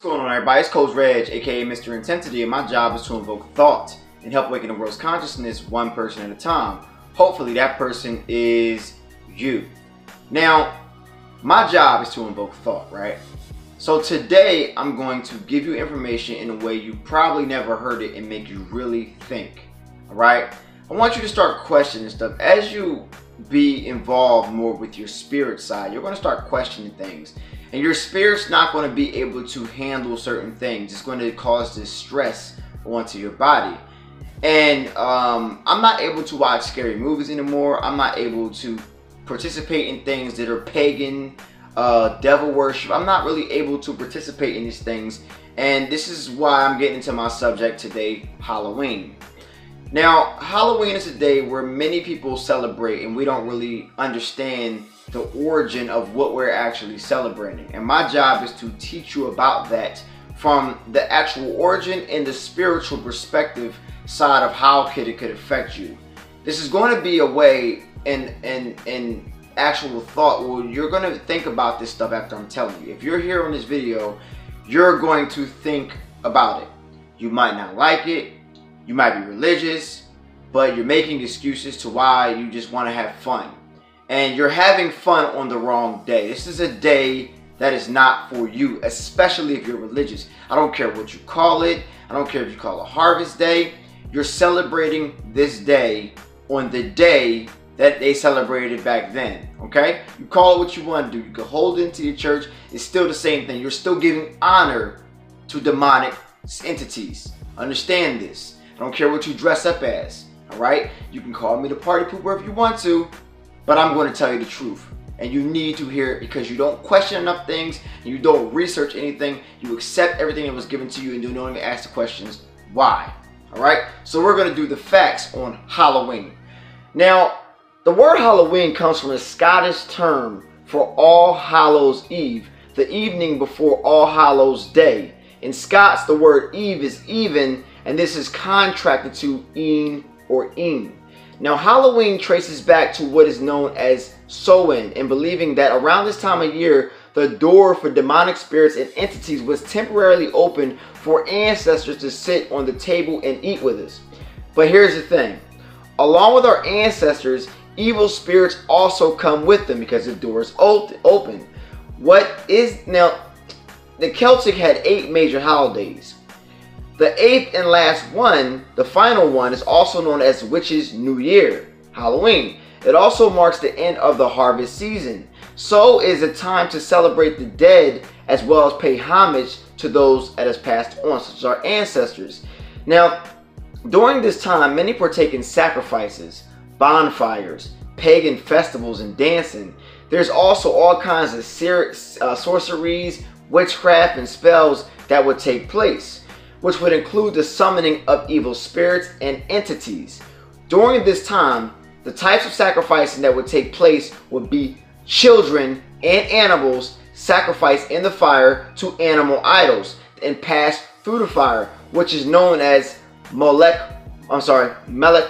going on, everybody? It's Coach Reg, aka Mr. Intensity, and my job is to invoke thought and help awaken the world's consciousness one person at a time. Hopefully that person is you. Now, my job is to invoke thought, right? So today I'm going to give you information in a way you probably never heard it and make you really think, all right? I want you to start questioning stuff. As you be involved more with your spirit side, you're going to start questioning things. And your spirit's not going to be able to handle certain things. It's going to cause this stress onto your body. And I'm not able to watch scary movies anymore. I'm not able to participate in things that are pagan, devil worship. I'm not really able to participate in these things. And this is why I'm getting into my subject today, Halloween. Now, Halloween is a day where many people celebrate and we don't really understand the origin of what we're actually celebrating. And my job is to teach you about that from the actual origin and the spiritual perspective side of how it could affect you. This is going to be a way in actual thought where you're going to think about this stuff after I'm telling you. If you're here on this video, you're going to think about it. You might not like it. You might be religious, but you're making excuses to why you just want to have fun. And you're having fun on the wrong day. This is a day that is not for you, especially if you're religious. I don't care what you call it. I don't care if you call it Harvest Day. You're celebrating this day on the day that they celebrated back then, okay? You call it what you want to do. You can hold it into your church. It's still the same thing. You're still giving honor to demonic entities. Understand this. I don't care what you dress up as, all right? You can call me the party pooper if you want to, but I'm going to tell you the truth. And you need to hear it because you don't question enough things, and you don't research anything. You accept everything that was given to you and you don't even ask the questions why, all right? So we're going to do the facts on Halloween. Now, the word Halloween comes from a Scottish term for All Hallows Eve, the evening before All Hallows Day. In Scots, the word Eve is even, and this is contracted to een or een. Now, Halloween traces back to what is known as Samhain, and believing that around this time of year, the door for demonic spirits and entities was temporarily open for ancestors to sit on the table and eat with us. But here's the thing. Along with our ancestors, evil spirits also come with them because the door is open. Now, the Celtic had 8 major holidays. The 8th and last one, the final one, is also known as Witches' New Year, Halloween. It also marks the end of the harvest season. So it is a time to celebrate the dead as well as pay homage to those that has passed on, such as our ancestors. Now, during this time, many partake in sacrifices, bonfires, pagan festivals, and dancing. There's also all kinds of sorceries, witchcraft, and spells that would take place, which would include the summoning of evil spirits and entities. During this time, the types of sacrificing that would take place would be children and animals sacrificed in the fire to animal idols and passed through the fire, which is known as Melech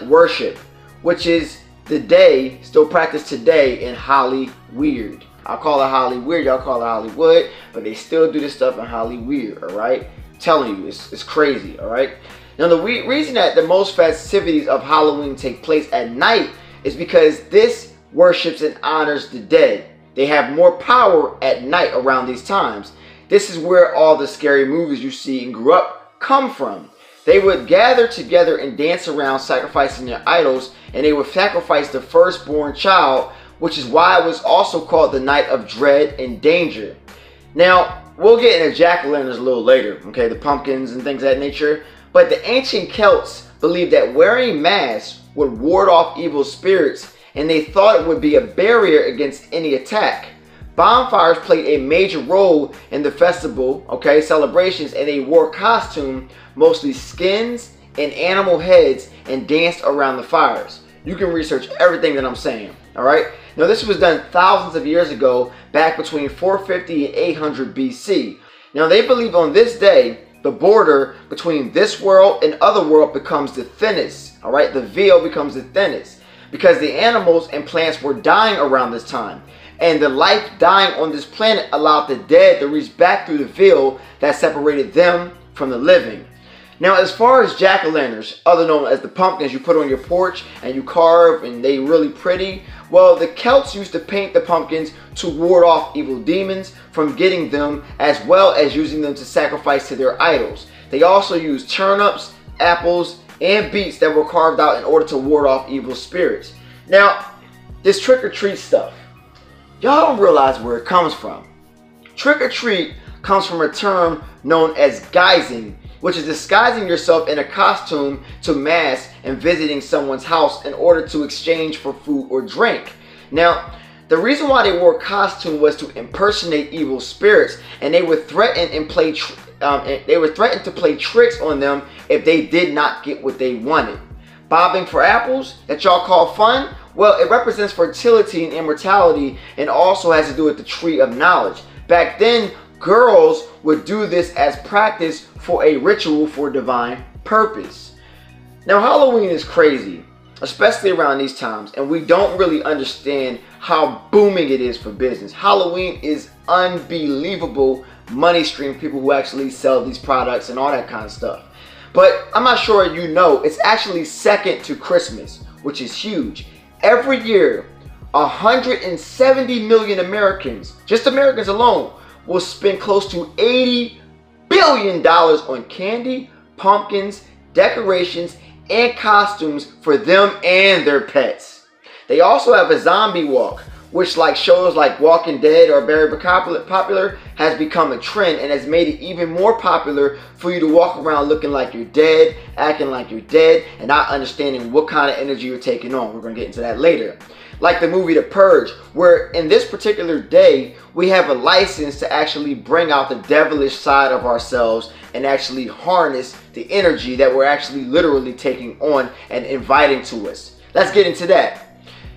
worship, which is the day still practiced today in Hollywood. I call it Hollywood, y'all call it Hollywood, but they still do this stuff in Hollywood, all right? Telling you, it's crazy, all right? Now, the reason that the most festivities of Halloween take place at night is because this worships and honors the dead. They have more power at night around these times. This is where all the scary movies you see and grew up come from. They would gather together and dance around sacrificing their idols, and they would sacrifice the firstborn child, which is why it was also called the Night of Dread and Danger. Now, we'll get into jack-o'-lanterns a little later, okay, the pumpkins and things of that nature. But the ancient Celts believed that wearing masks would ward off evil spirits, and they thought it would be a barrier against any attack. Bonfires played a major role in the festival, okay, celebrations, and they wore costume, mostly skins and animal heads, and danced around the fires. You can research everything that I'm saying, all right? Now, this was done thousands of years ago, back between 450 and 800 BC. Now, they believe on this day, the border between this world and other world becomes the thinnest, all right? The veil becomes the thinnest because the animals and plants were dying around this time. and the life dying on this planet allowed the dead to reach back through the veil that separated them from the living. Now, as far as jack-o'-lanterns, other known as the pumpkins you put on your porch and you carve and they really pretty, well, the Celts used to paint the pumpkins to ward off evil demons from getting them, as well as using them to sacrifice to their idols. They also used turnips, apples, and beets that were carved out in order to ward off evil spirits. Now, this trick-or-treat stuff, y'all don't realize where it comes from. Trick-or-treat comes from a term known as guising, which is disguising yourself in a costume to mask and visiting someone's house in order to exchange for food or drink. Now, the reason why they wore a costume was to impersonate evil spirits, and they would threaten and play to play tricks on them if they did not get what they wanted. Bobbing for apples, that y'all call fun, well, it represents fertility and immortality, and also has to do with the tree of knowledge. Back then, girls would do this as practice for a ritual for divine purpose. Now, Halloween is crazy, especially around these times, and we don't really understand how booming it is for business. Halloween is unbelievable money stream, people who actually sell these products and all that kind of stuff. But I'm not sure you know, it's actually second to Christmas, which is huge. Every year, 170 million Americans, just Americans alone, will spend close to $80 billion on candy, pumpkins, decorations, and costumes for them and their pets. They also have a zombie walk, which like shows like Walking Dead or very popular, has become a trend and has made it even more popular for you to walk around looking like you're dead, acting like you're dead, and not understanding what kind of energy you're taking on. We're going to get into that later. Like the movie The Purge, where in this particular day, we have a license to actually bring out the devilish side of ourselves and actually harness the energy that we're actually literally taking on and inviting to us. Let's get into that.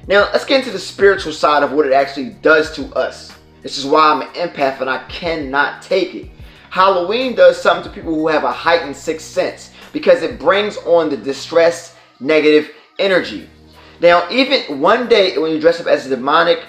Now, let's get into the spiritual side of what it actually does to us. This is why I'm an empath and I cannot take it. Halloween does something to people who have a heightened sixth sense because it brings on the distressed, negative energy. Now, even one day when you dress up as a demonic,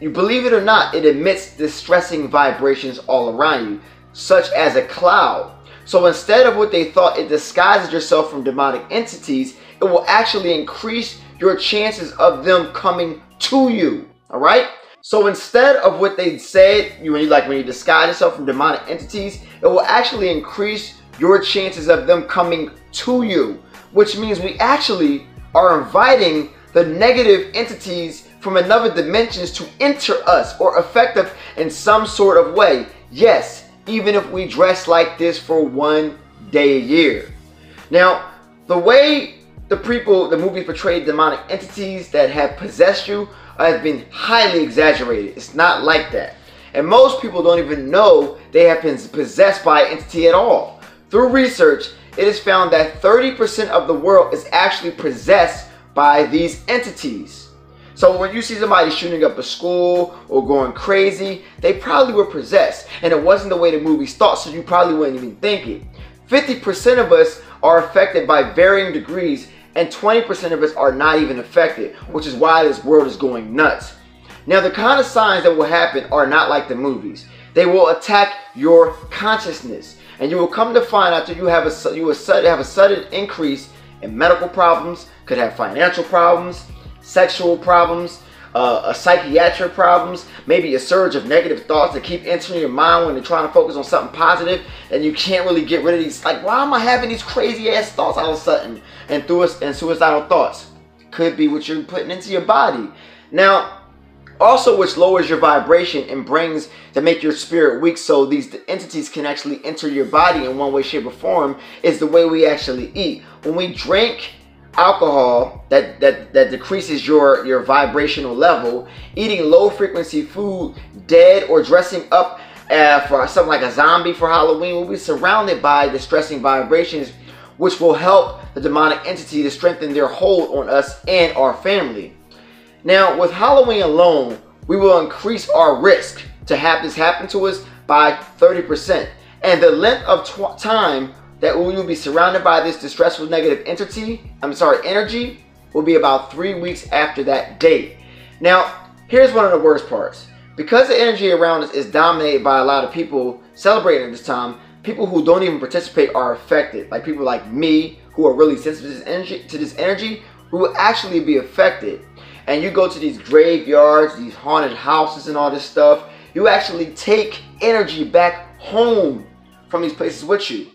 you believe it or not, it emits distressing vibrations all around you, such as a cloud. So instead of what they thought it disguises yourself from demonic entities, it will actually increase your chances of them coming to you. All right? So instead of what they said, when you disguise yourself from demonic entities, it will actually increase your chances of them coming to you, which means we actually are inviting the negative entities from another dimensions to enter us or affect us in some sort of way. Yes, even if we dress like this for one day a year. Now, the way the movies portray demonic entities that have possessed you has been highly exaggerated. It's not like that. And most people don't even know they have been possessed by an entity at all. Through research, it is found that 30% of the world is actually possessed by these entities. So when you see somebody shooting up a school or going crazy, they probably were possessed. And it wasn't the way the movies thought, so you probably wouldn't even think it. 50% of us are affected by varying degrees, and 20% of us are not even affected, which is why this world is going nuts. Now, the kind of signs that will happen are not like the movies. They will attack your consciousness, and you will come to find out that you have a sudden increase in medical problems, could have financial problems, sexual problems, psychiatric problems, maybe a surge of negative thoughts that keep entering your mind when you're trying to focus on something positive, and you can't really get rid of these, like, why am I having these crazy ass thoughts all of a sudden, and suicidal thoughts? Could be what you're putting into your body. Now, also which lowers your vibration and brings to make your spirit weak, so these entities can actually enter your body in one way, shape, or form, is the way we actually eat. When we drink alcohol that decreases your vibrational level, eating low frequency food, dead, or dressing up for something like a zombie for Halloween, we'll be surrounded by distressing vibrations, which will help the demonic entity to strengthen their hold on us and our family. Now, with Halloween alone, we will increase our risk to have this happen to us by 30%. And the length of time that we will be surrounded by this distressful negative energy will be about 3 weeks after that date. Now, Here's one of the worst parts. Because the energy around us is dominated by a lot of people celebrating at this time, people who don't even participate are affected. Like people like me, who are really sensitive to this energy, who will actually be affected. And you go to these graveyards, these haunted houses and all this stuff, you actually take energy back home from these places with you.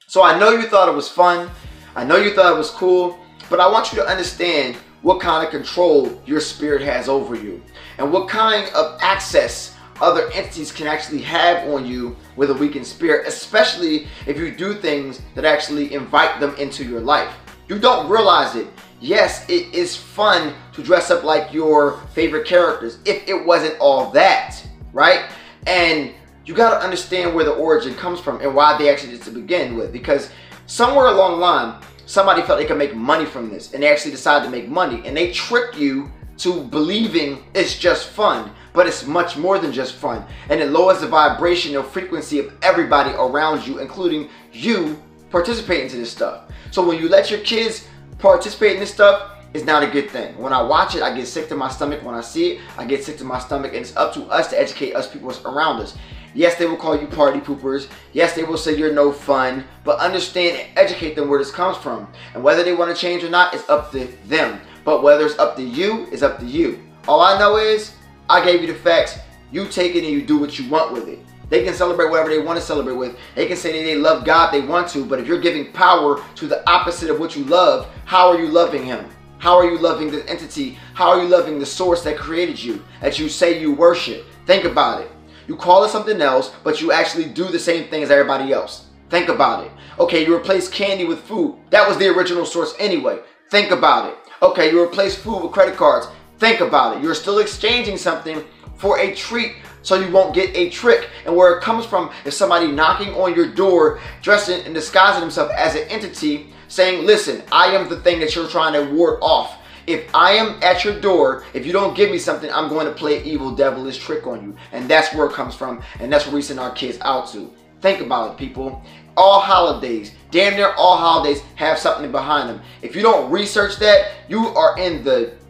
So I know you thought it was fun, I know you thought it was cool, but I want you to understand what kind of control your spirit has over you and what kind of access other entities can actually have on you with a weakened spirit, especially if you do things that actually invite them into your life. You don't realize it. Yes, it is fun to dress up like your favorite characters if it wasn't all that, right? And you got to understand where the origin comes from and why they actually did to begin with, because somewhere along the line somebody felt they could make money from this and they actually decided to make money, and they trick you to believing it's just fun, but it's much more than just fun, and it lowers the vibrational frequency of everybody around you, including you participating in this stuff. So when you let your kids participate in this stuff, it's not a good thing. When I watch it, I get sick to my stomach. When I see it, I get sick to my stomach, and it's up to us to educate us people around us. Yes, they will call you party poopers. Yes, they will say you're no fun, but understand and educate them where this comes from. And whether they want to change or not, it's up to them. But whether it's up to you, it's up to you. All I know is, I gave you the facts. You take it and you do what you want with it. They can celebrate whatever they want to celebrate with. They can say that they love God, they want to, but if you're giving power to the opposite of what you love, how are you loving Him? How are you loving the entity? How are you loving the source that created you, that you say you worship? Think about it. You call it something else, but you actually do the same thing as everybody else. Think about it. Okay, you replace candy with food. That was the original source anyway. Think about it. Okay, you replace food with credit cards. Think about it. You're still exchanging something for a treat so you won't get a trick. And where it comes from is somebody knocking on your door, dressing and disguising himself as an entity, saying, listen, I am the thing that you're trying to ward off. If I am at your door, if you don't give me something, I'm going to play evil, devilish trick on you. And that's where it comes from, and that's where we send our kids out to. Think about it, people. All holidays, damn near all holidays, have something behind them. If you don't research that, you are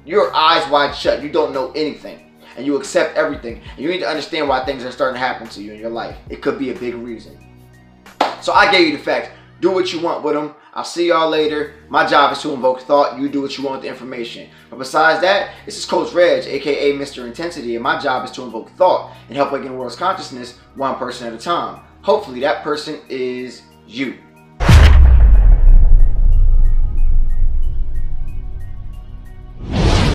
your eyes wide shut. You don't know anything, and you accept everything. And you need to understand why things are starting to happen to you in your life. It could be a big reason. So I gave you the facts. Do what you want with them. I'll see y'all later. My job is to invoke thought. You do what you want with the information. But besides that, this is Coach Reg, aka Mr. Intensity, and my job is to invoke thought and help awaken the world's consciousness one person at a time. Hopefully that person is you.